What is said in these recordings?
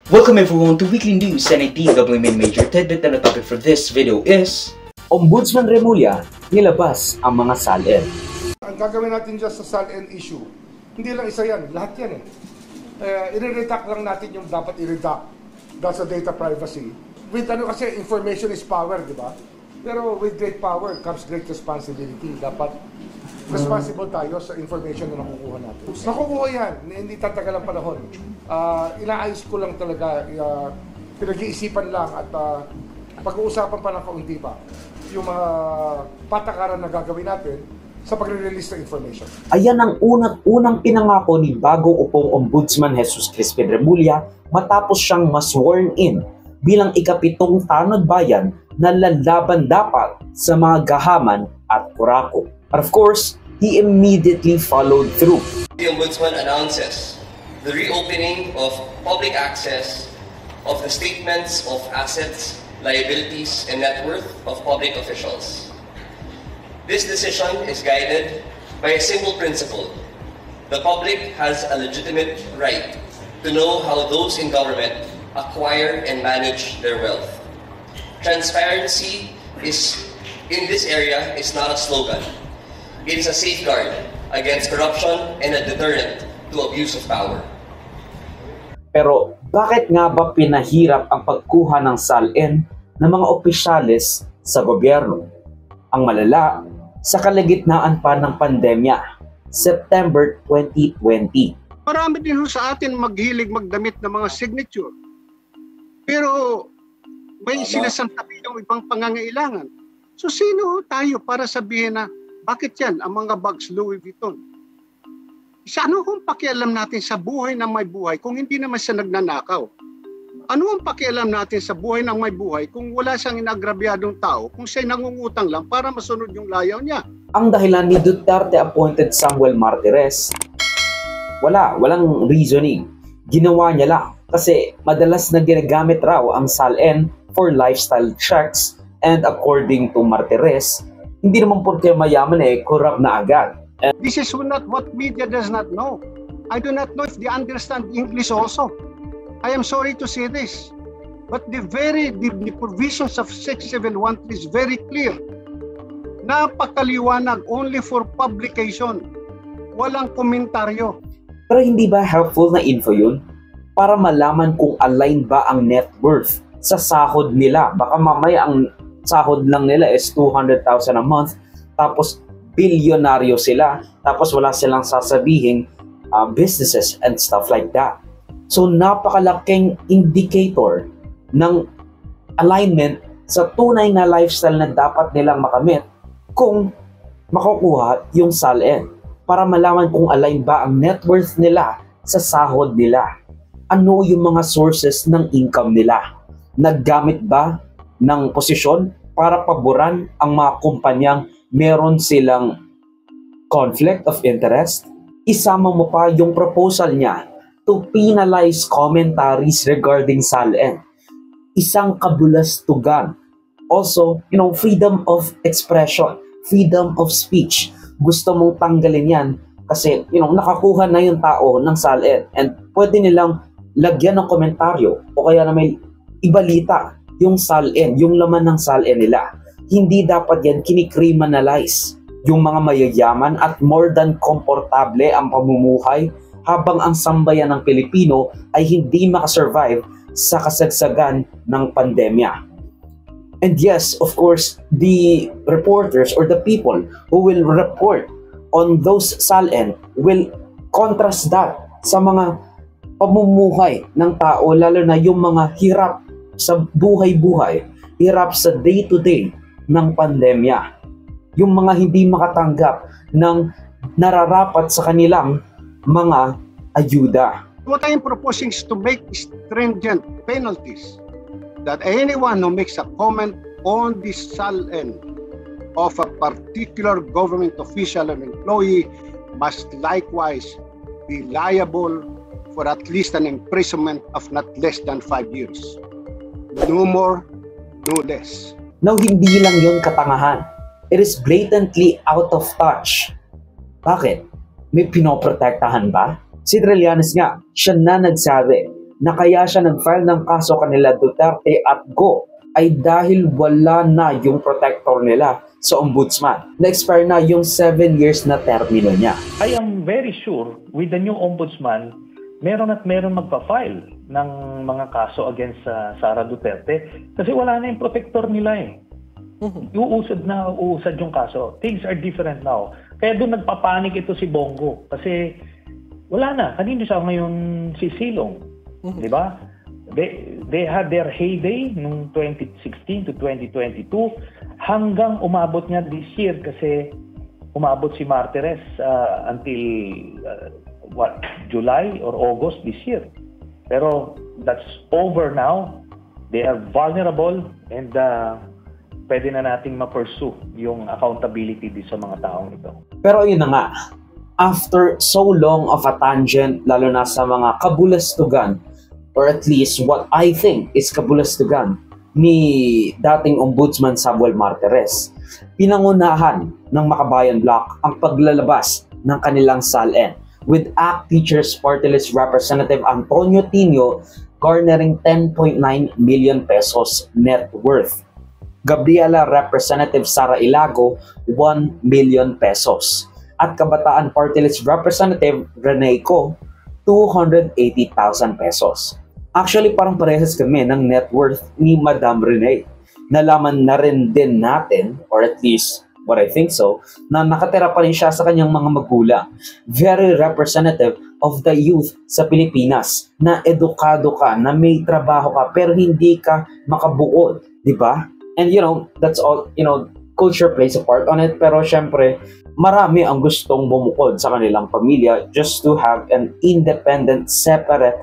Welcome everyone to Weekly News and a DWMN Major Tidbit, and the topic for this video is Ombudsman Remulla nilabas ang mga SALN. Ang gagawin natin dyan sa SALN issue, hindi lang isa yan, lahat yan i-redact lang natin yung dapat i-redact dahil sa data privacy. With kasi information is power, di ba? Pero with great power comes great responsibility. Dapat responsible tayo sa information na nakukuha natin. Nakukuha yan, hindi tatagal ang panahon. Inaayos ko lang talaga, pinag-iisipan lang at pag-uusapan pa ng kaunti pa yung mga patakaran na gagawin natin sa pagre-release ng information. Ayan ang unang pinangako ni bagong upong Ombudsman Jesus Crispin Remulla matapos siyang ma-sworn in bilang ikapitong tanod bayan na lalaban dapat sa mga gahaman at kurako. But of course, he immediately followed through. The Ombudsman announces the reopening of public access of the statements of assets, liabilities, and net worth of public officials. This decision is guided by a simple principle. The public has a legitimate right to know how those in government acquire and manage their wealth. Transparency in this area is not a slogan. It is a safeguard against corruption and a deterrent to abuse of power. Pero bakit nga ba pinahirap ang pagkuha ng SALN ng mga opisyales sa gobyerno? Ang malala, sa kalagitnaan pa ng pandemya, September 2020. Marami din sa atin maghilig magdamit ng mga signature. Pero may sinasantabi yung ibang pangangailangan. So sino tayo para sabihin na bakit yan ang mga bags Louis Vuitton? Ano kung pakialam natin sa buhay ng may buhay kung hindi naman siya nagnanakaw? Ano ang pakialam natin sa buhay ng may buhay kung wala siyang inagrabyadong tao, kung siya'y nangungutang lang para masunod yung layaw niya? Ang dahilan ni Duterte-appointed Samuel Martires, walang reasoning. Ginawa niya lang kasi madalas na ginagamit raw ang SALN for lifestyle checks, and according to Martires, hindi naman porke mayaman corrupt na agad. This is not what media does not know. I do not know if they understand English also. I am sorry to say this, but the provisions of 6713 is very clear. Napakaliwanag, only for publication. Walang komentaryo. Pero hindi ba helpful na info yun? Para malaman kung align ba ang net worth sa sahod nila. Baka mamaya ang sahod lang nila is 200,000 a month, tapos bilyonaryo sila, tapos wala silang sasabihin businesses and stuff like that. So napakalaking indicator ng alignment sa tunay na lifestyle na dapat nilang makamit kung makukuha yung SALN, para malaman kung align ba ang net worth nila sa sahod nila. Ano yung mga sources ng income nila? Naggamit ba ng posisyon para paboran ang mga kumpanyang meron silang conflict of interest? Isama mo pa yung proposal niya to penalize commentaries regarding SALN. Isang kabulastugan. Also, freedom of expression, freedom of speech. Gusto mong tanggalin yan kasi, nakakuha na yung tao ng SALN, and pwede nilang lagyan ng komentaryo o kaya na may ibalita yung SALN, yung laman ng SALN nila. Hindi dapat yan kinikriminalize yung mga mayayaman at more than komportable ang pamumuhay habang ang sambayan ng Pilipino ay hindi makasurvive sa kasagsagan ng pandemya. And yes, of course, the reporters or the people who will report on those SALN will contrast that sa mga pamumuhay ng tao, lalo na yung mga hirap sa buhay-buhay, hirap sa day-to-day ng pandemya. Yung mga hindi makatanggap ng nararapat sa kanilang mga ayuda. What I am proposing is to make stringent penalties that anyone who makes a comment on the SALN of a particular government official and employee must likewise be liable for at least an imprisonment of not less than 5 years. No more, no less. Now, hindi lang yon katangahan. It is blatantly out of touch. Bakit? May pinoprotektahan ba? Si Trillanes nga, siya na nagsabi na kaya siya nag-file ng kaso kanila Duterte at Go ay dahil wala na yung protector nila sa ombudsman. Na-expire na yung 7 years na termino niya. I am very sure with the new ombudsman, meron at meron magpa-file ng mga kaso against Sara Duterte kasi wala na yung protector nila eh. Uusad yung kaso. Things are different now. Kaya doon nagpapanik ito si Bongo kasi wala na. Kanino siya ngayon sisilong? Di ba? They had their heyday noong 2016 to 2022 hanggang umabot nga this year kasi umabot si Martires until July or August this year. Pero that's over now. They are vulnerable and pwede na nating ma-pursue yung accountability sa mga taong ito. Pero yun na nga, after so long of a tangent, lalo na sa mga kabulastugan, or at least what I think is kabulastugan ni dating Ombudsman Samuel Martires, pinangunahan ng Makabayan Bloc ang paglalabas ng kanilang SALN with ACT Teachers Party List Representative Antonio Tino garnering 10.9 million pesos net worth. Gabriela Representative Sara Ilago, 1 million pesos. At Kabataan Party List Representative Rene Co, 280,000 pesos. Actually, parang parehas kami ng net worth ni Madam Rene. Nalaman na rin din natin, or at least what I think so, na nakatira pa rin siya sa kanyang mga magulang. Very representative of the youth sa Pilipinas na edukado ka, na may trabaho ka, pero hindi ka makabuod, di ba? And that's all, culture plays a part on it. Pero syempre, marami ang gustong bumukod sa kanilang pamilya just to have an independent, separate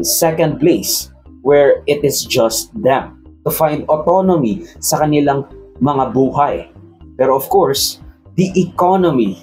second place where it is just them. To find autonomy sa kanilang mga buhay. Pero of course, the economy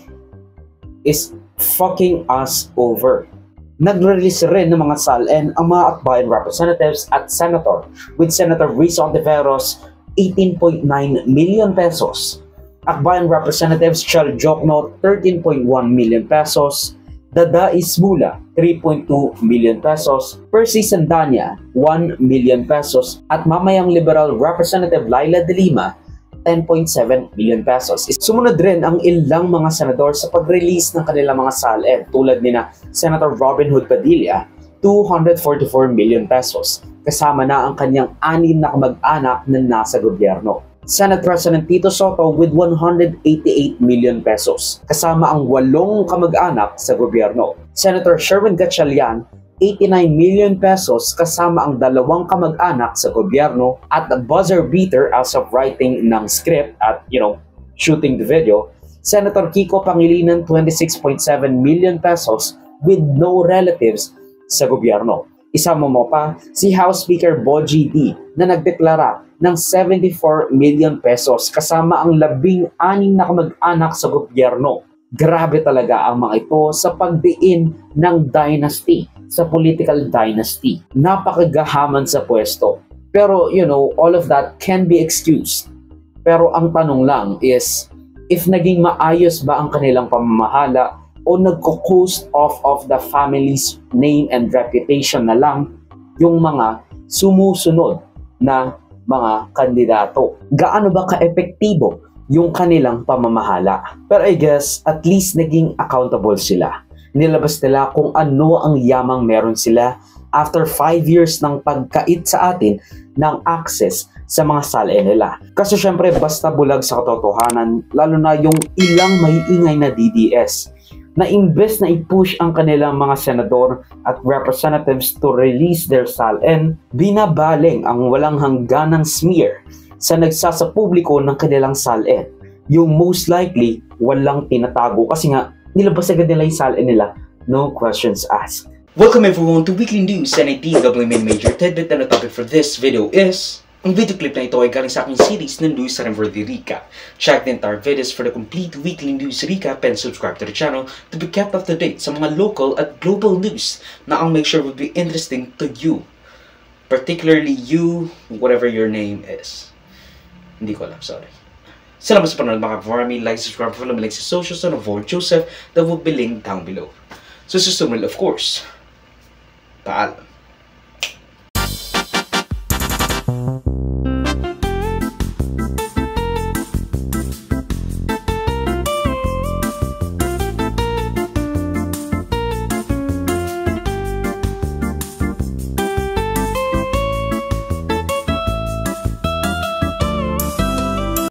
is fucking us over. Nag-release rin ng mga SALN ang mga Akbayan representatives at senator, with Senator Risa Ontiveros 18.9 million pesos. Akbayan Representatives Chal Jokno 13.1 million pesos. Dada Ismula 3.2 million pesos. Percy Sandania 1 million pesos. At Mamayang Liberal Representative Laila De Lima 10.7 million pesos. Sumunod rin ang ilang mga senador sa pag-release ng kanilang mga SALN tulad nina Senator Robin Hood Padilla 244 million pesos. Kasama na ang kanyang 6 na kamag-anak na nasa gobyerno. Senate President Tito Soto with 188 million pesos. Kasama ang 8 kamag-anak sa gobyerno. Senator Sherwin Gatchalian, 89 million pesos kasama ang 2 kamag-anak sa gobyerno at the buzzer beater as of writing ng script at shooting the video. Senator Kiko Pangilinan, 26.7 million pesos with no relatives sa gobyerno. Isama mo pa si House Speaker Bogie D na nagdeklara ng 74 million pesos kasama ang 16 na kamag-anak sa gobyerno. Grabe talaga ang mga ito sa pagdiin ng dynasty, sa political dynasty. Napakagahaman sa pwesto. Pero all of that can be excused. Pero ang tanong lang is, if naging maayos ba ang kanilang pamamahala o nagko-coast off of the family's name and reputation na lang yung mga sumusunod na mga kandidato. Gaano ba ka-epektibo yung kanilang pamamahala? Pero I guess, at least naging accountable sila. Nilabas nila kung ano ang yamang meron sila after 5 years ng pagkait sa atin ng access sa mga SALN nila. Kasi syempre, basta bulag sa katotohanan, lalo na yung ilang maiingay na DDS, na imbes na i-push ang kanilang mga senador at representatives to release their SALN, binabaling ang walang hangganang smear sa nagsasapubliko ng kanilang SALN. Yung most likely, walang tinatago kasi nga, nilabas agad nila yung SALN nila, no questions asked. Welcome everyone to Weekly News and ITW Main Major Tidbit, and the topic for this video is... Ang video clip na ito ay galing sa aking series ng News Worthy Recap. Check the entire videos for the complete weekly news recap and subscribe to the channel to be kept up to date sa mga local at global news na I'll make sure will be interesting to you. Particularly you, whatever your name is. Hindi ko alam, sorry. Salamat sa panonood mga kaparami. Like, subscribe, follow me like sa socials and avoid Joseph that will be linked down below. So susunod of course. Paalam.